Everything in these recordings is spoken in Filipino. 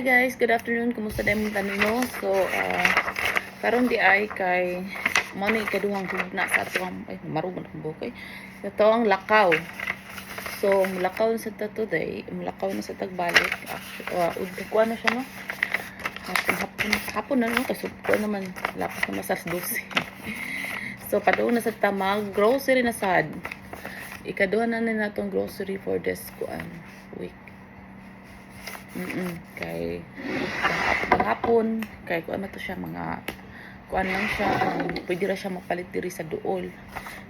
Hi guys, good afternoon. Kumusta din mo tanino? So, karon di ay kay mo ni ikaduhang hugna sa atong ay marugon ang bukoy. Ito ang lakaw. So, mulakaw sa ta today, mulakaw na sa tagbalik. Udto na siya no. Hapon na no kasi ko naman lapas na masas 12. So, padoon na sa tamag grocery na sad. Ikaduha na natong grocery for this week. Kay hapon kay kuan to siya mga kuan lang siya pwede ra siya mapalit diri sa duol.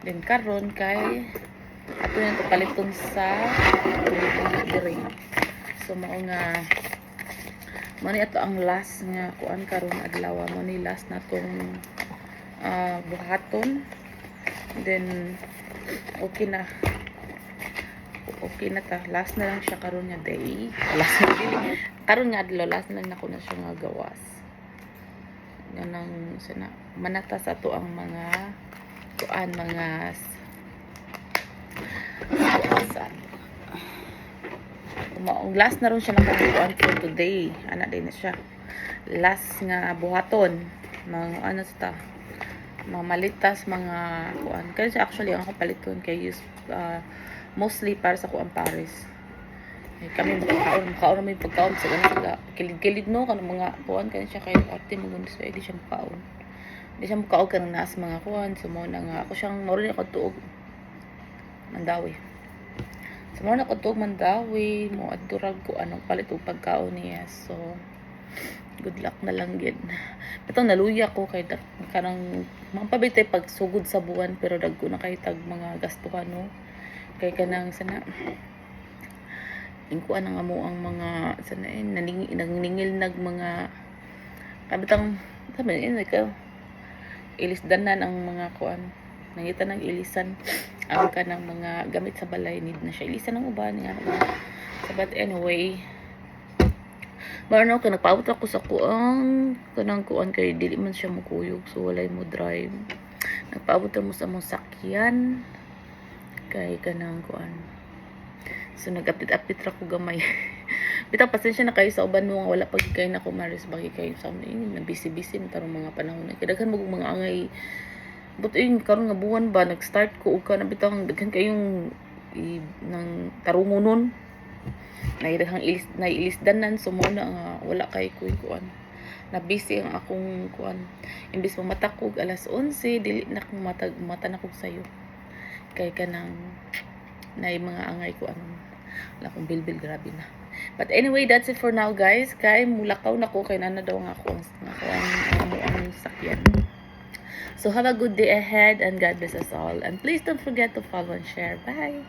Then karon kay ato na to paliton sa diri. So mao nga mo ni ato ang last nga kuan karon adlaw mo ni last natong buhaton. Then okay na ta, last na lang siya karon nga day, last na din karon nga adlaw, last na lang nako na siya nga gawas ganang sana manata sa to ang mga kuan mga kuan maong last na ron siya nakakuan for today ana din na siya last nga buhaton mga ano sa ta mga malitas mga kuan kasi actually ang kapaliton kay use mostly para sa kuan Paris. Kami makaon may pagkaon sa ganun kilid-kilid no kanang mga kuan kani siya kay arte mo gundo sa di siya makaon. Di siya makaon kanang nas mga kuan so mo na nga ako siyang moro ni ako tuog Mandawi. So mo na ako tuog Mandawi mo adurag ko anong palit og pagkaon niya. So good luck na lang gid. Itong naluya ko kay kanang mapabitay pagsugod sa buwan pero dagko na kay tag mga gastuhan no. Kay kanang sana ingkuan nga mo ang mga sana naningil nag mga kabitang sabi ni ka ilisdanan ang mga kuan nangita ng ilisan ang kanang mga gamit sa balay need na siya ilisan ng uban nga so, but anyway marano ka nagpaabot ako sa kuang kanang kuan kay dili man siya mukuyog so walay mo drive nagpaabot mo sa mong sakyan kay kanang kuan so nag-update ra ko gamay bitaw pasensya na kayo sa uban mo nga wala pag kay na ko maris bagi kayo sa amin na busy tarong mga panahon na kidaghan mo mga angay but karon nga buwan ba nag-start ko og kana bitaw daghan kayong nang tarungonon nailisdanan so mo na nga wala kay kuan na busy ang akong kuan imbis matakog alas 11 dili na ko mata na kog sayo kay kanang na mga angay ko wala kong bilbil grabe na but anyway that's it for now guys kay mulakaw na ko kay nana daw nga ako ang sakyan so have a good day ahead and God bless us all and please don't forget to follow and share bye.